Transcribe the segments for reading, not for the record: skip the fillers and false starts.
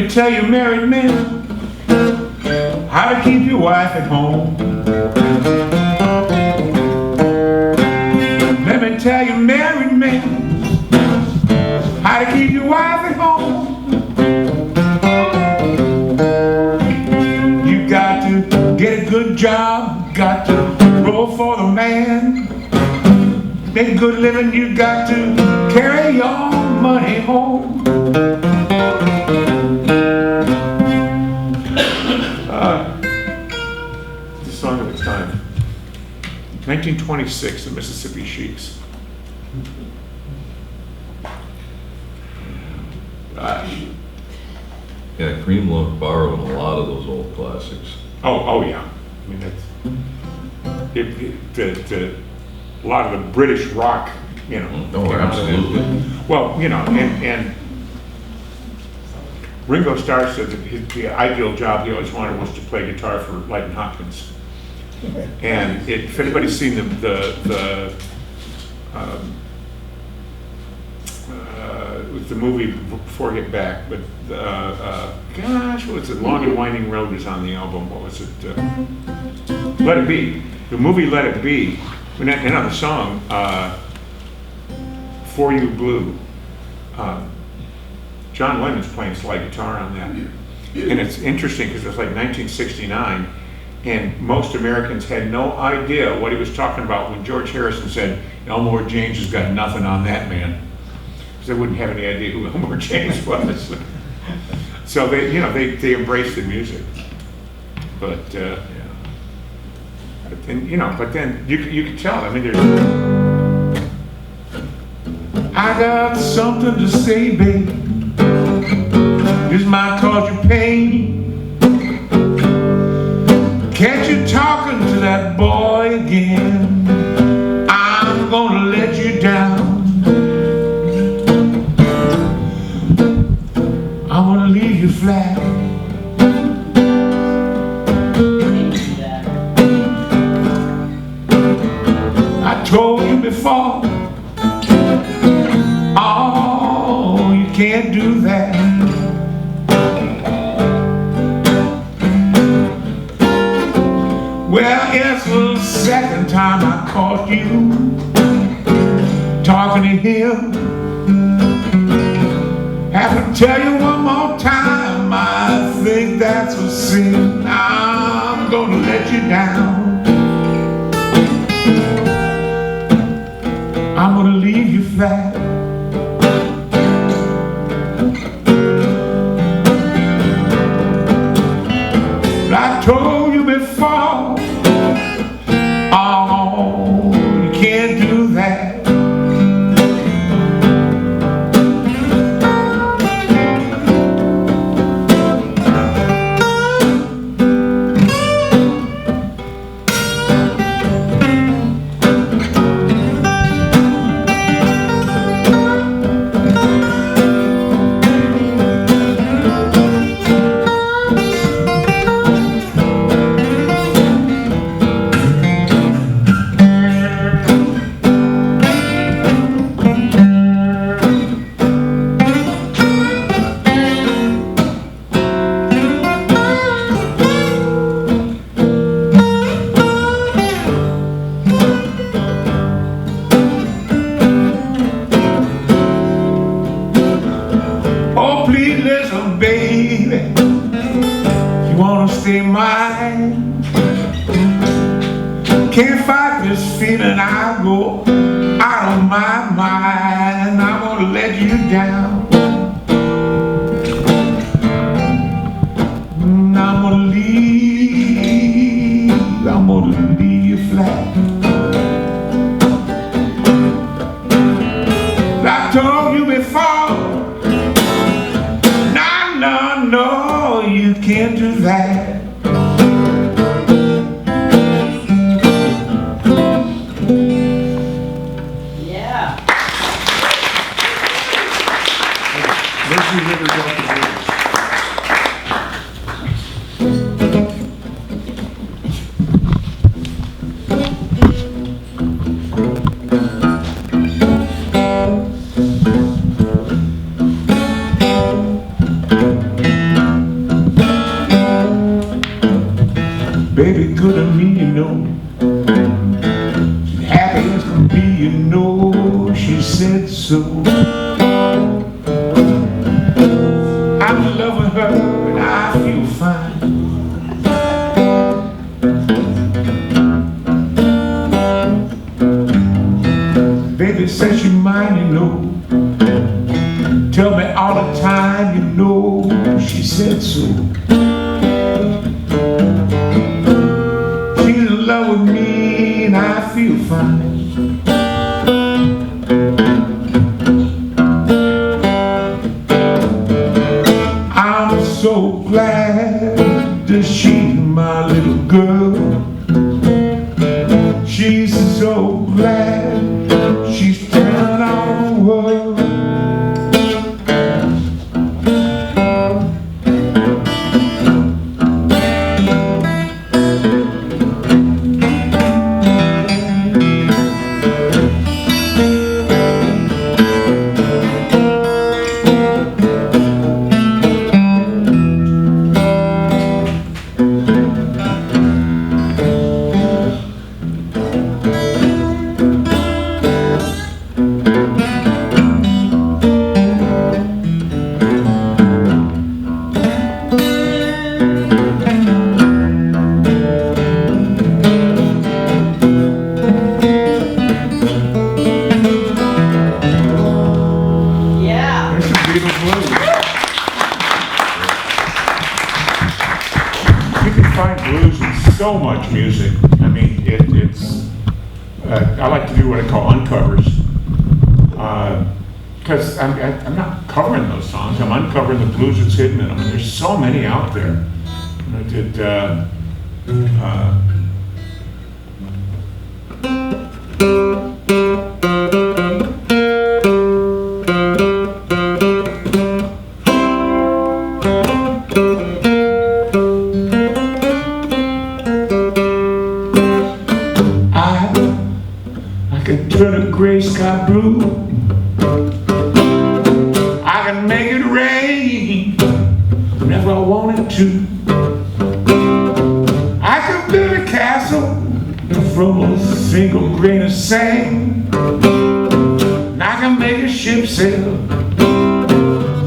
me tell you, married men, how to keep your wife at home. Let me tell you, married men, how to keep your wife at home. You got to get a good job, got to roll for the man. Make a good living, you got to carry your money home. The song of its time. 1926, the Mississippi Sheiks. Yeah, Cream borrowed a lot of those old classics. Oh yeah. I mean, that's a lot of the British rock, you know. Oh, absolutely. Well, you know, and Ringo Starr said that the ideal job he always wanted was to play guitar for Lightnin' Hopkins. And if anybody's seen the movie before Get Back, but gosh, what was it? Long and Winding Road was on the album. What was it? Let It Be. The movie Let It Be. And on the song For You Blue, John Lennon's playing slide guitar on that. And it's interesting because it's like 1969, and most Americans had no idea what he was talking about when George Harrison said, Elmore James has got nothing on that man. Because they wouldn't have any idea who Elmore James was. So they embraced the music. But and, you know, but then you can tell. I mean, there's. I got something to say, babe. This might cause you pain. Catch you talking to that boy again. I'm gonna let you down. I'm gonna leave you flat. I told you before, oh, you can't do that. Well, it's the second time I caught you talking to him. Have to tell you one more time, I think that's a sin. I'm gonna let you down. I'm gonna leave you flat. But I told you before, oh, you can't do that. Can't fight this feeling, I go out of my mind. I'm gonna let you down. I'm gonna leave you flat. I told you before, no, you can't do that. Baby good to me, you know. She's happy as can be, you know. She said so. I'm in love with her and I feel fine. Baby says she mine, you know. Tell me all the time, you know. She said so. She's in love with me and I feel fine. I'm so glad that she's my little girl. She's so glad she's turned on the world. You can find blues in so much music. I mean, it's. I like to do what I call uncovers, because I'm not covering those songs. I'm uncovering the blues that's hidden in them. And there's so many out there. I did. I can turn a gray sky blue. I can make it rain whenever I want it to. I can build a castle from a single grain of sand. And I can make a ship sail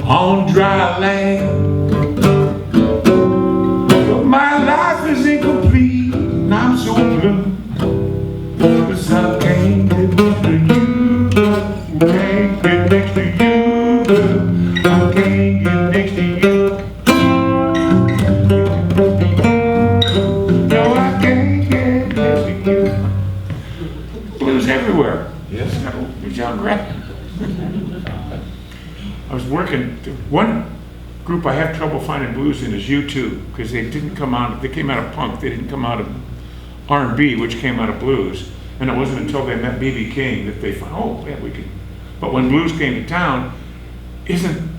on dry land. But my life is incomplete and I'm so blue. 'Cause I can't get next to you, can't get next to you, girl. I can't get next to you. No, I can't get next to you. Blues everywhere. Yes. John Gray. I was working, one group I have trouble finding blues in is U2, because they came out of punk, they didn't come out of R&B, which came out of blues. And it wasn't until they met B.B. King that they found, oh, yeah, we could. But when blues came to town, isn't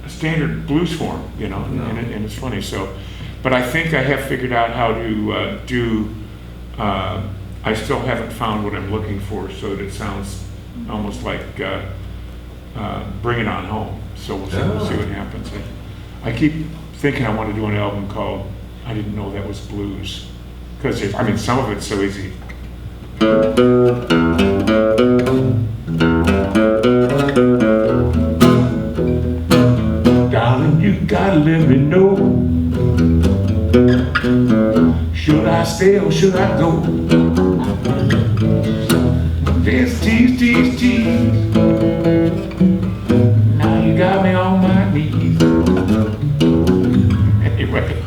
a standard blues form, you know, No. and it's funny. So, but I think I have figured out how to do. I still haven't found what I'm looking for, so that it sounds almost like Bring It On Home. So we'll see what happens. I keep thinking I want to do an album called I Didn't Know That Was Blues, because I mean some of it's so easy. Darling, you gotta let me know. Should I stay or should I go? This tease, tease, tease. Now you got me on my knees. Anyway,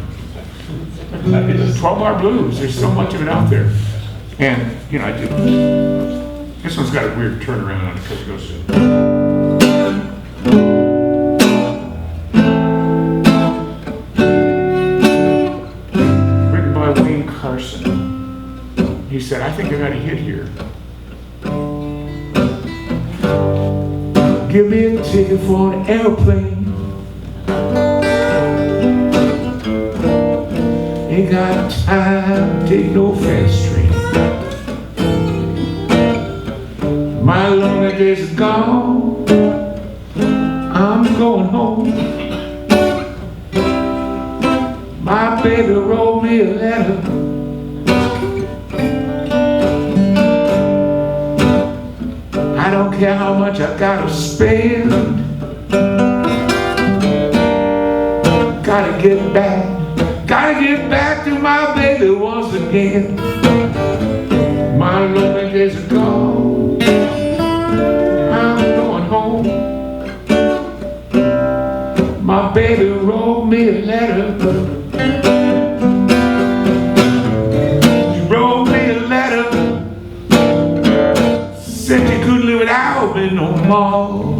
12-bar blues. There's so much of it out there. And, you know, this one's got a weird turnaround on it because it goes written by Wayne Carson. He said, I think I got a hit here. Give me a ticket for an airplane. Ain't got time to take no fast train. My lonely days are gone. I'm going home. My baby wrote me a letter. don't care how much I gotta spend. Gotta get back to my baby once again. My lonely days are gone, I'm going home. My baby wrote me a letter. She wrote me a letter, said she couldn't live without me no more.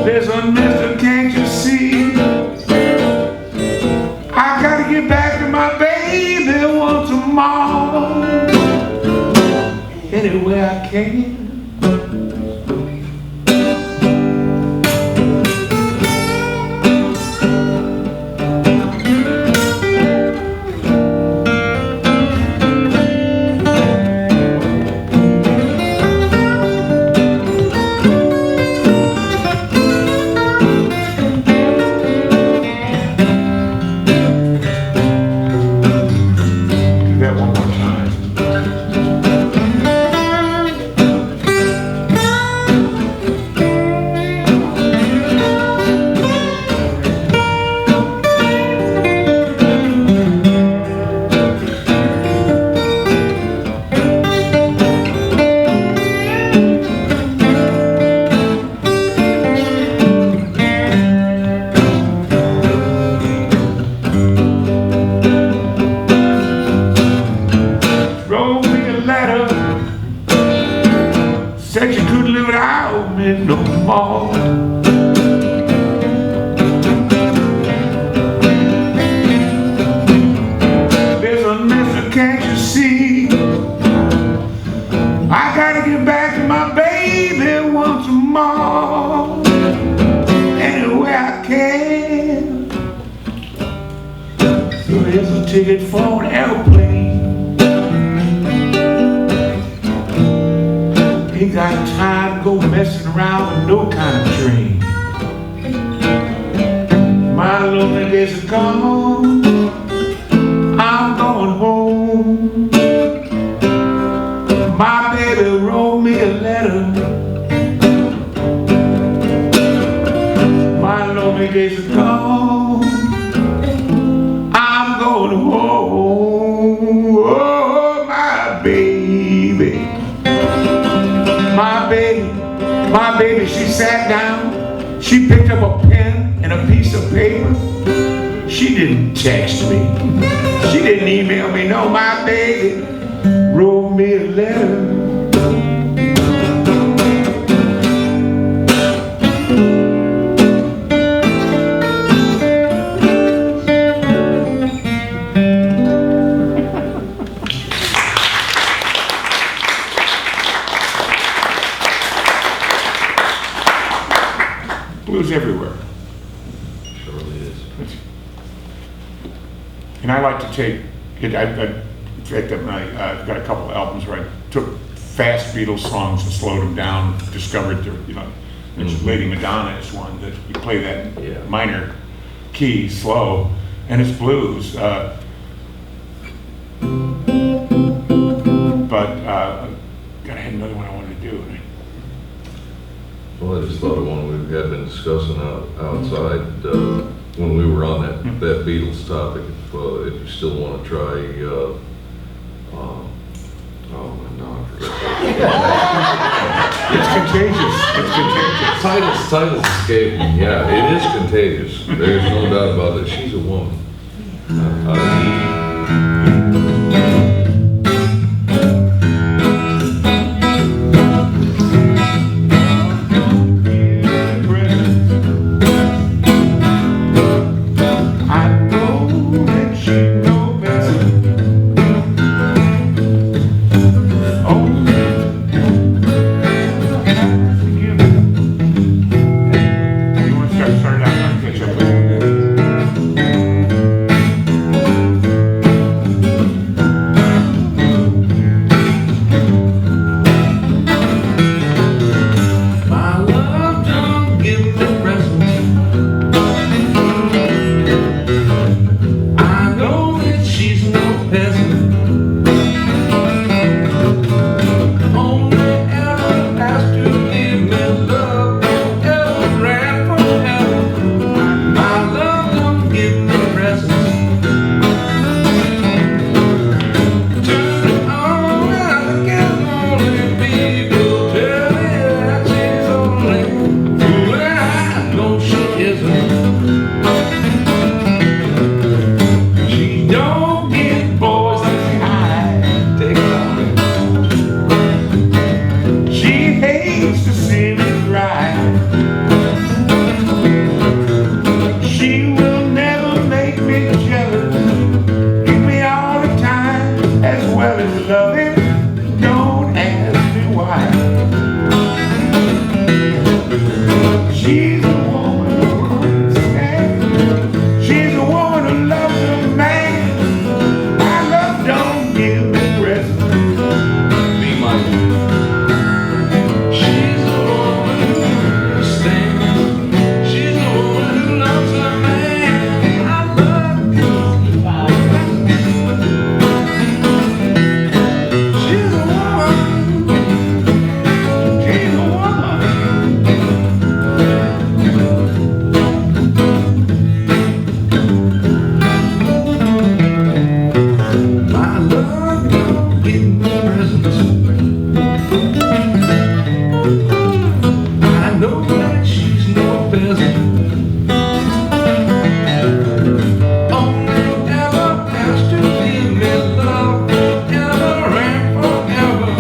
Listen, mister, can't you see? I gotta get back to my baby once more. Any way I can. Said you couldn't live without me no more. Listen, mister, can't you see? I gotta get back to my baby once more. Any way I can. So here's a ticket for an airplane. Ain't got time to go messing around with no kind of train. My lonely days are gone, I'm going home. My baby wrote me a letter. My lonely days are gone, I'm going home. Oh, my baby. My baby, she sat down, she picked up a pen and a piece of paper. She didn't text me, she didn't email me, no, my baby wrote me a letter. Blues everywhere. Surely is. And I like to take it. In fact, I've got a couple of albums where I took fast Beatles songs and slowed them down, discovered Lady Madonna is one that you play that minor key slow, and it's blues. But I had another one I wanted to do. Well, I just thought of one we had been discussing outside when we were on that Beatles topic. If you still want to try, oh no, I forgot. It's contagious. It's contagious. Titles escape me. Yeah, it is contagious. There's no doubt about it. She's a woman. peasant. Only ever has to give me love, ever and forever.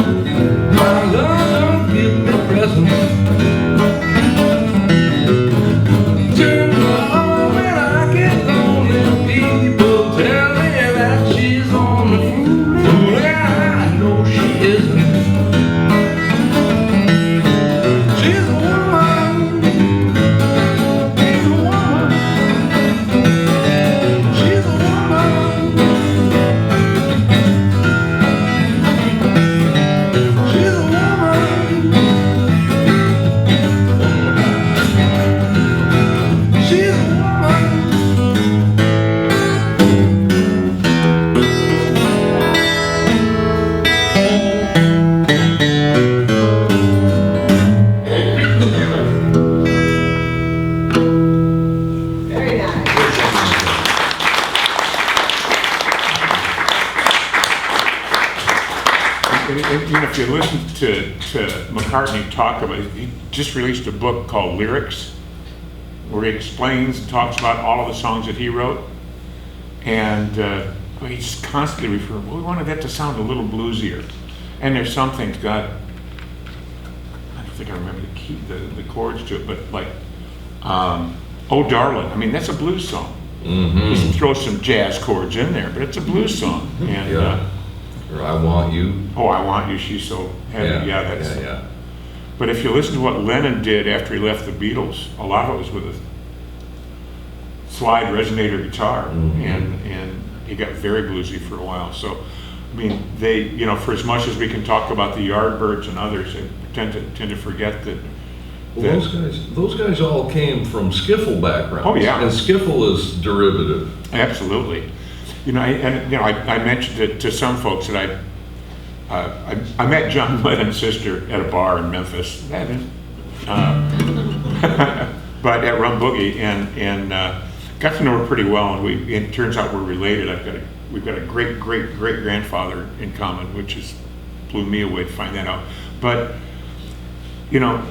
My love don't give me presents. Turn her on when I get lonely. People tell me that she's on the fool, and I know she isn't. She's a woman. She's a woman. She's a woman. She's a woman. She's a woman. Very nice. And, you know, if you listen to McCartney talk about it, he just released a book called Lyrics, where he explains and talks about all of the songs that he wrote. And he's constantly referring, well, we wanted that to sound a little bluesier. And there's some things got, I don't think I remember the key, the chords to it, but like, Oh Darling, I mean, that's a blues song. Mm-hmm. Just throw some jazz chords in there, but it's a blues song. And Yeah. Or I Want You. Oh, I Want You, She's So Heavy. Yeah, that's. Yeah. But if you listen to what Lennon did after he left the Beatles, a lot of it was with a slide resonator guitar, Mhm. and he got very bluesy for a while. So, I mean, they, you know, for as much as we can talk about the Yardbirds and others, they tend to forget that. Well, those guys all came from skiffle backgrounds. Oh, yeah. And skiffle is derivative. Absolutely. You know, I mentioned it to some folks that I met John Lennon's sister at a bar in Memphis. That is, but at Rum Boogie, and got to know her pretty well. And it turns out we're related. We've got a great grandfather in common, which is blew me away to find that out. But you know,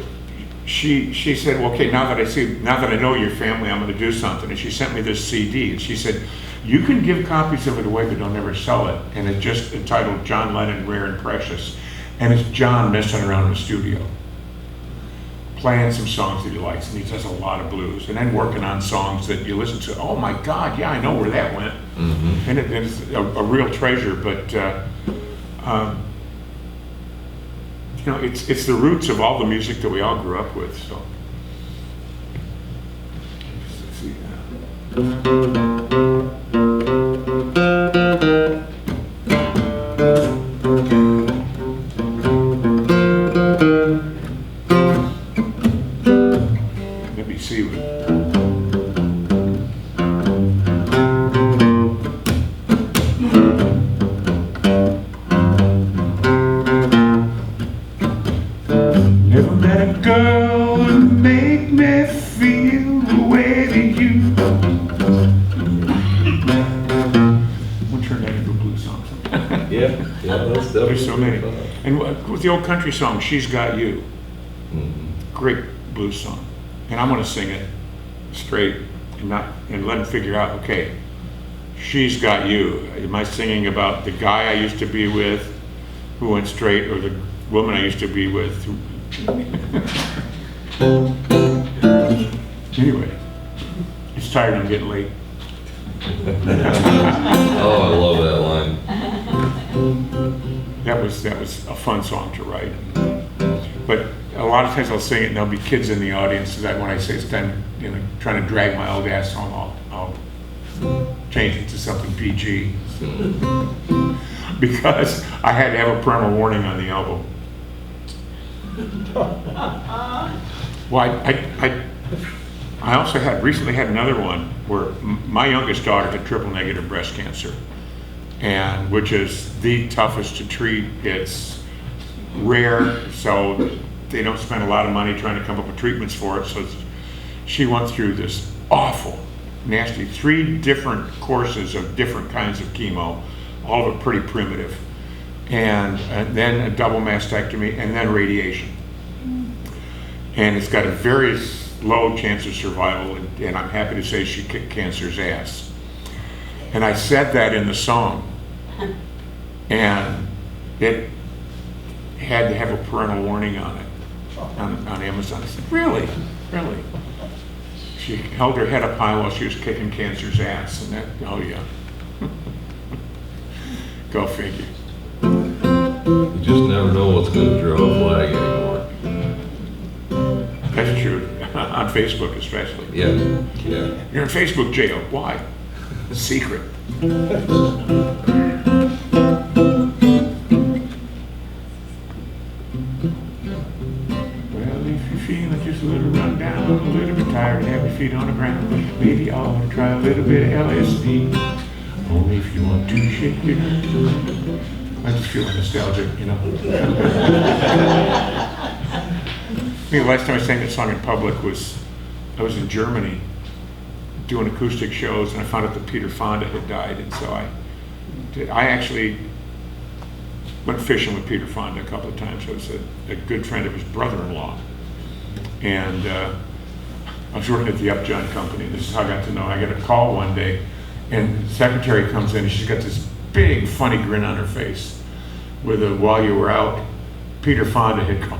she said, well, okay, now that I know your family, I'm going to do something. And she sent me this CD, and she said, you can give copies of it away, but don't ever sell it. And it's just entitled John Lennon, Rare and Precious. And it's John messing around in the studio, playing some songs that he likes, and he does a lot of blues, and then working on songs that you listen to, oh my God, yeah, I know where that went. Mm-hmm. And it's a real treasure, but you know, it's the roots of all the music that we all grew up with, so. Let's see, let me see what. Never met a girl who make me feel the way that you. We'll turn that into a blues song. Yeah, that's definitely. There's so many. And with the old country song, She's Got You, Mhm. great blues song. And I'm gonna sing it straight and let them figure out, okay, she's got you. Am I singing about the guy I used to be with who went straight, or the woman I used to be with who... Anyway, it's tired, I'm getting late. Oh, I love that line. That was a fun song to write. But a lot of times I'll sing it and there'll be kids in the audience, so that when I say it's time, you know, trying to drag my old ass song, I'll change it to something PG. Because I had to have a parental warning on the album. Well, I also recently had another one where my youngest daughter had triple negative breast cancer, and which is the toughest to treat. It's rare, so they don't spend a lot of money trying to come up with treatments for it. So she went through this awful, nasty 3 different courses of different kinds of chemo, all of it pretty primitive, and then a double mastectomy, and then radiation. And it's got a very low chance of survival, and I'm happy to say she kicked cancer's ass. And I said that in the song, and it had to have a parental warning on it, on Amazon. I said, really? Really? She held her head up high while she was kicking cancer's ass, and that, oh yeah. Go figure. You just never know what's gonna draw a flag anymore. That's true, on Facebook especially. Yeah, yeah. You're in Facebook jail, why? It's secret. Well, if you're feeling just a little run down, a little bit tired, have your feet on the ground, maybe you ought to try a little bit of LSD. Only if you want to shake it. I just feel nostalgic, you know. The last time I sang that song in public was, I was in Germany doing acoustic shows, and I found out that Peter Fonda had died, and so I actually went fishing with Peter Fonda a couple of times. I was a good friend of his brother-in-law, and I was working at the Upjohn Company. This is how I got to know. I got a call one day, and the secretary comes in, and she's got this big, funny grin on her face with a, while you were out, Peter Fonda had called.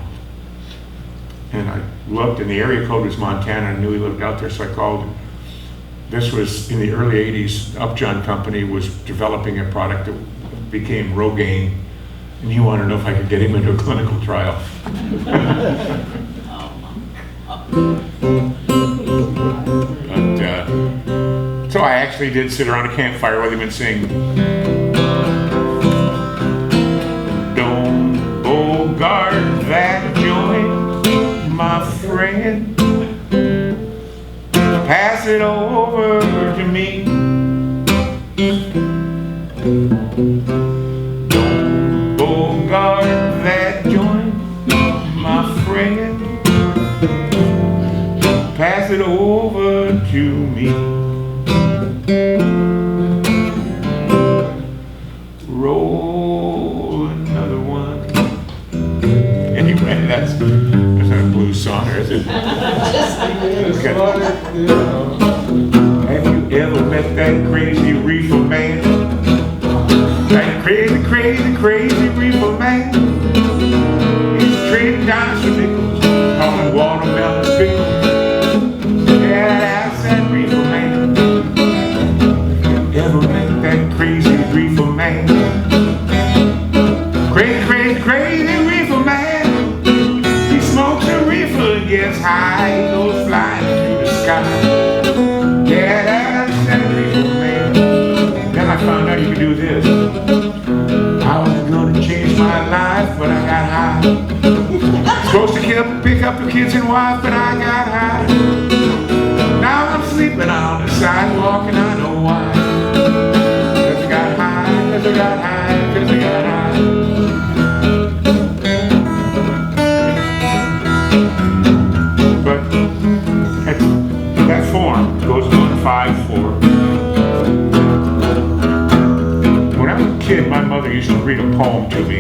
And I looked, and the area code was Montana. I knew he lived out there, so I called. This was in the early 80s. Upjohn Company was developing a product that became Rogaine, and he wanted to know if I could get him into a clinical trial. But, so I actually did sit around a campfire with him and sing, "Don't bogart that joint, my friend, pass it over to me. Don't bogart that joint, my friend, pass it over to me. Roll another one." Anyway, that's not a blues song, or is it? Okay. Have you ever met that crazy reefer man? That crazy, crazy, crazy reefer man. He's trading dimes for nickels, calling watermelon pickles. Yeah, that's that reefer man. Ever met that crazy reefer man? Crazy, crazy, crazy reefer man. He smokes a reefer, gets high, he goes flying through the sky. Yeah, that's that reefer man. Then I found out you could do this. I was gonna change my life, but I got high. Supposed to pick up the kids and wife, but I got high. Now I'm sleeping on the sidewalk, and I know why. 'Cause I got high, 'cause I got high, 'cause I got high. But that form goes 1-5-4. When I was a kid, my mother used to read a poem to me,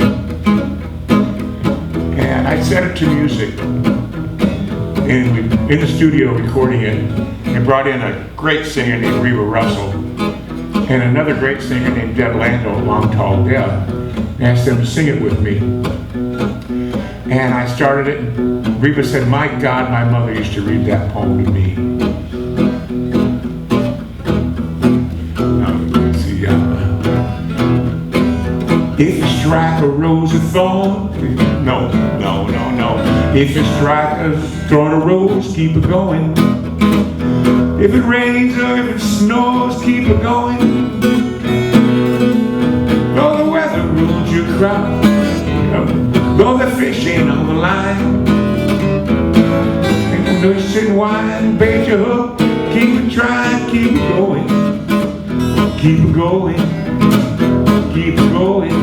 and I set it to music. And we, in the studio recording it, and brought in a great singer named Reba Russell and another great singer named Deb Lando, Long Tall Deb, and asked them to sing it with me. And I started it, and Reba said, "My God, my mother used to read that poem to me." Now, let's see, if you strike a rose of thorn, no. If you strike a thorn of rose, keep it going. If it rains or if it snows, keep it going. Though the weather ruins your crop, though the fish ain't on the line, and the noose and wine bait your hook, keep it trying, keep it going. Keep it going, keep it going.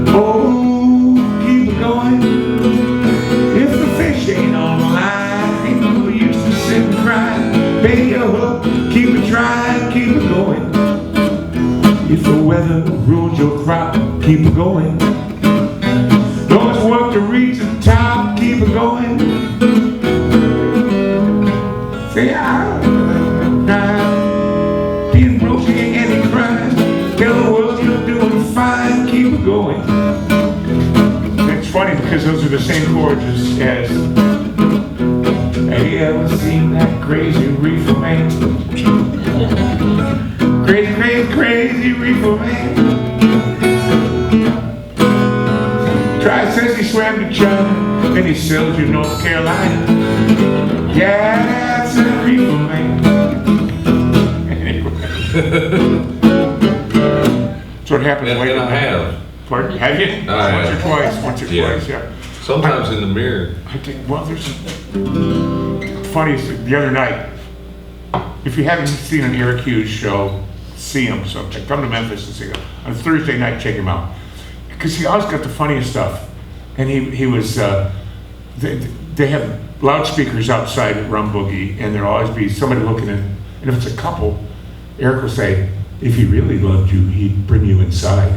Oh, keep it going. If the fish ain't on the line, ain't no use to sit and cry. Bait your hook, keep it trying, keep it going. If the weather ruins your crop, keep it going. Though it's work to reach the top, keep it going. Say, I'm not being broken and he cries. Tell the world you're doing fine, keep going. It's funny because those are the same chords as have you ever seen that crazy reefer man? Crazy, crazy, crazy reefer man. Try says he swam to China, and he sells you North Carolina. Yeah, that's a reefer man. Anyway. That's what happens And later. I have. Pardon? Have you? Once or twice, yeah. Sometimes in the mirror. I think, well, there's funny, the other night, if you haven't seen an Eric Hughes show, see him sometime. Come to Memphis and see him. On Thursday night, check him out. Because he always got the funniest stuff. And he was, they have loudspeakers outside at Rum Boogie, and there'll always be somebody looking in. And if it's a couple, Eric will say, if he really loved you, he'd bring you inside.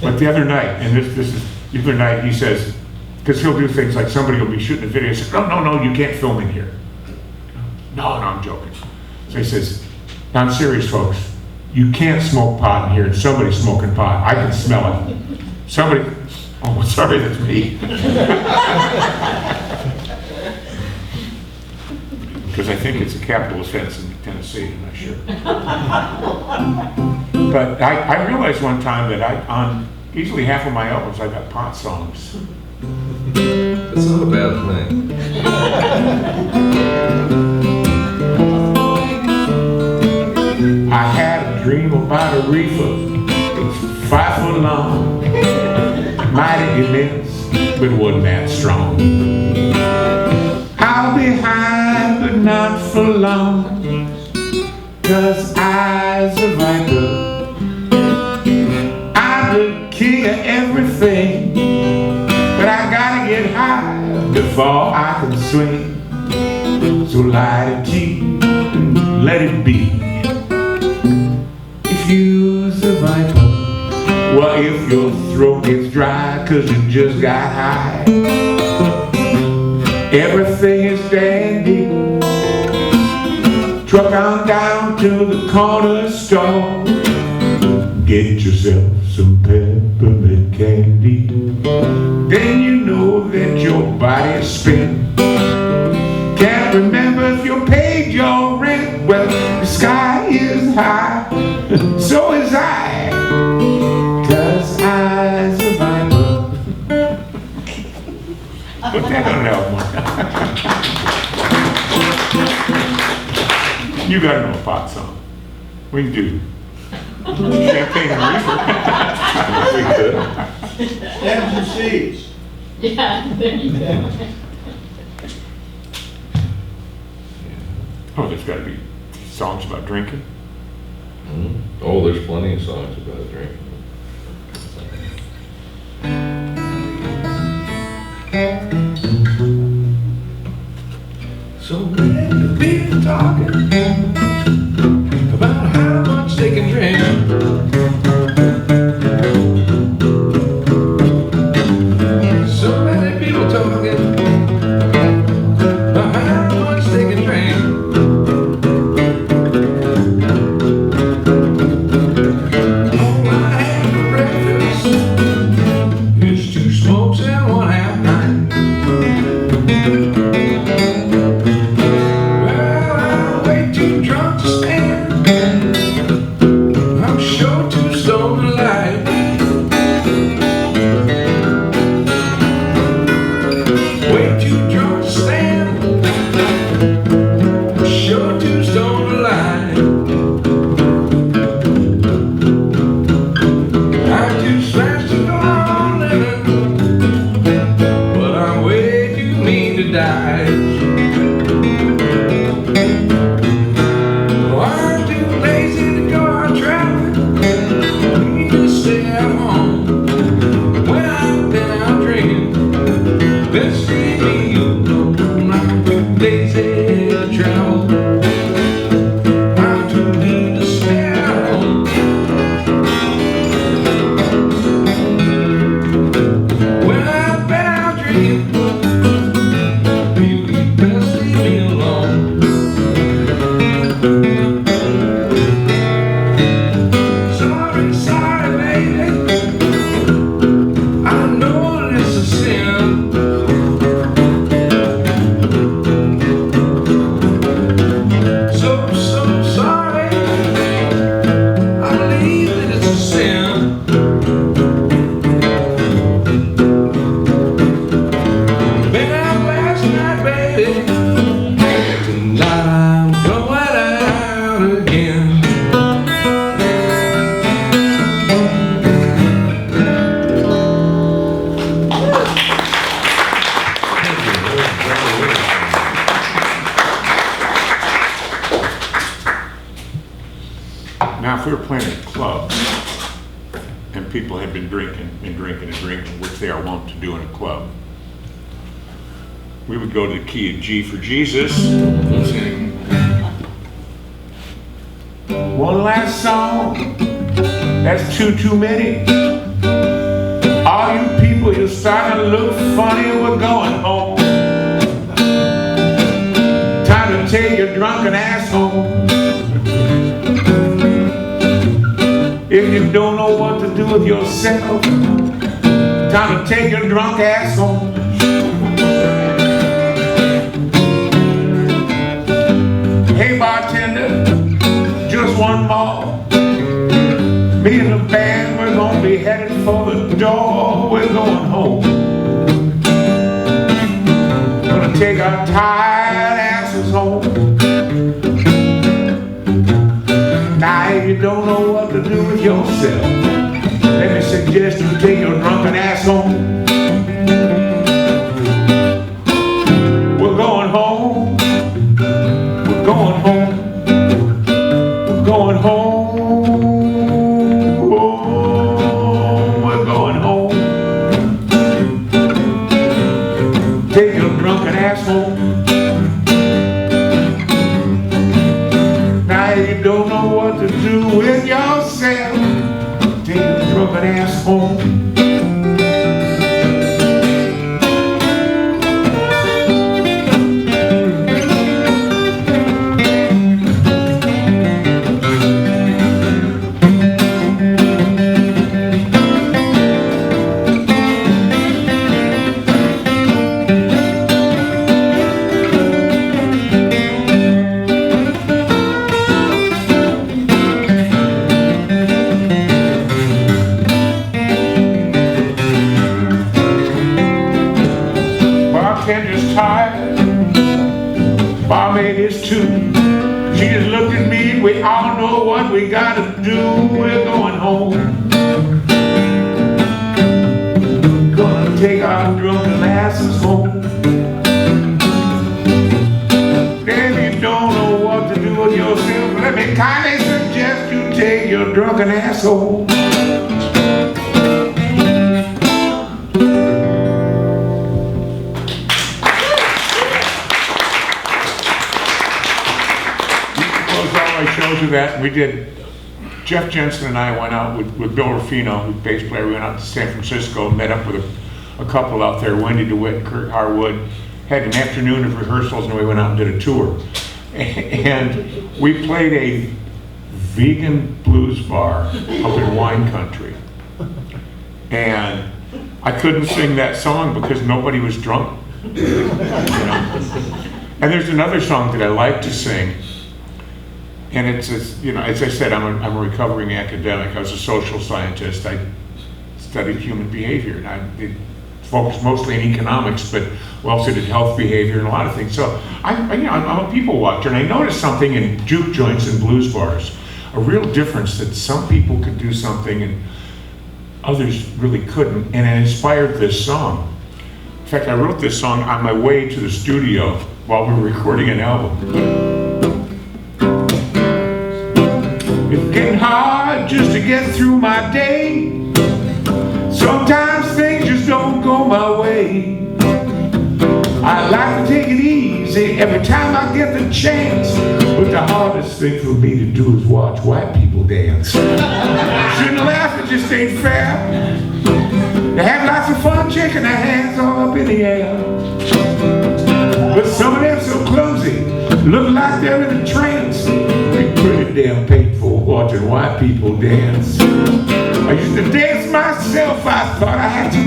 But the other night, and this is the other night, he says, because he'll do things like somebody will be shooting a video, he says, no, you can't film in here. No, I'm joking. So he says, now I'm serious, folks. You can't smoke pot in here, and somebody's smoking pot. I can smell it. Somebody, oh, sorry, that's me. Because I think it's a capital offense in Tennessee, I'm not sure. But I realized one time that on easily half of my albums, I got pot songs. That's not a bad thing. I had a dream about a reefer, it's 5 foot long, mighty immense, but wasn't that strong. I'll be high, but not for long, 'cause I's a viper. I'm the king of everything, but I gotta get high before I can swing. So light a tea and let it be. If you's a viper, well, if your throat gets dry 'cause you just got high, everything is dandy. Truck on down to the corner store, get yourself some peppermint candy. Then you know that your body is spent. Can't remember if you paid your rent. Well, the sky is high, so is I, 'cause I's a viper. Put that on an album. You gotta know a pot song. We do. Champagne and reefer. We could. Stems and seeds. Yeah, there you go. Oh, there's gotta be songs about drinking. Oh, there's plenty of songs about drinking. So many people talking about how much they can drink. So many people talking about how much they can drink. All I had for breakfast is 2 smokes and 1 half pint. Well, I'm way too drunk to stand. I'm sure too stoned to lie. Way too drunk to stand. I'm sure too stoned to lie. I'm too smashed to go on living, but I'm way too mean to die. Oh, I'm too lazy to go out traveling. Need to stay at home. When I've been out drinking, best see me alone. I'm too lazy to travel. I'm too mean to stay at home. When I've been out drinking, people Now, if we were playing at a club, and people had been drinking, which they are wont to do in a club, we would go to the key of G for Jesus, and sing, one last song, that's too many. All you people, you're starting to look funny, we're going home. Time to take your drunken ass home. If you don't know what to do with yourself, time to take your drunk ass home. Hey bartender, just one more. Me and the band, we're gonna be headed for the door. We're going home. Gonna take our tired asses home. Now if you don't know what to do with yourself, let me suggest you take your drunken ass home. We're going home. We're going home. We're going home. Oh, we're going home. Take your drunken ass home. Now you don't know what to do with yourself, take your drunken ass home. Bartender's tired, barmaid is too. She just looked at me, we all know what we gotta do. We're going home. Gonna take our drunken asses home. If you don't know what to do with yourself, let me kindly suggest you take your drunken ass home. Shows of that, and we did. Jeff Jensen and I went out with Bill Ruffino, who's bass player. We went out to San Francisco, met up with a couple out there, Wendy DeWitt and Kurt Harwood. Had an afternoon of rehearsals, and we went out and did a tour. And we played a vegan blues bar up in wine country. And I couldn't sing that song because nobody was drunk. You know? And there's another song that I like to sing. And it's, you know, as I said, I'm a recovering academic. I was a social scientist. I studied human behavior, and I did focus mostly on economics, but we also did health behavior and a lot of things. So I'm a people watcher, and I noticed something in juke joints and blues bars, a real difference that some people could do something and others really couldn't, and it inspired this song. In fact, I wrote this song on my way to the studio while we were recording an album. It's getting hard just to get through my day. Sometimes things just don't go my way. I like to take it easy every time I get the chance, but the hardest thing for me to do is watch white people dance. Shouldn't laugh, it just ain't fair. They have lots of fun shaking their hands all up in the air, but some of them so clumsy, look like they're in a trance. It's pretty damn painful watching white people dance. I used to dance myself, I thought I had to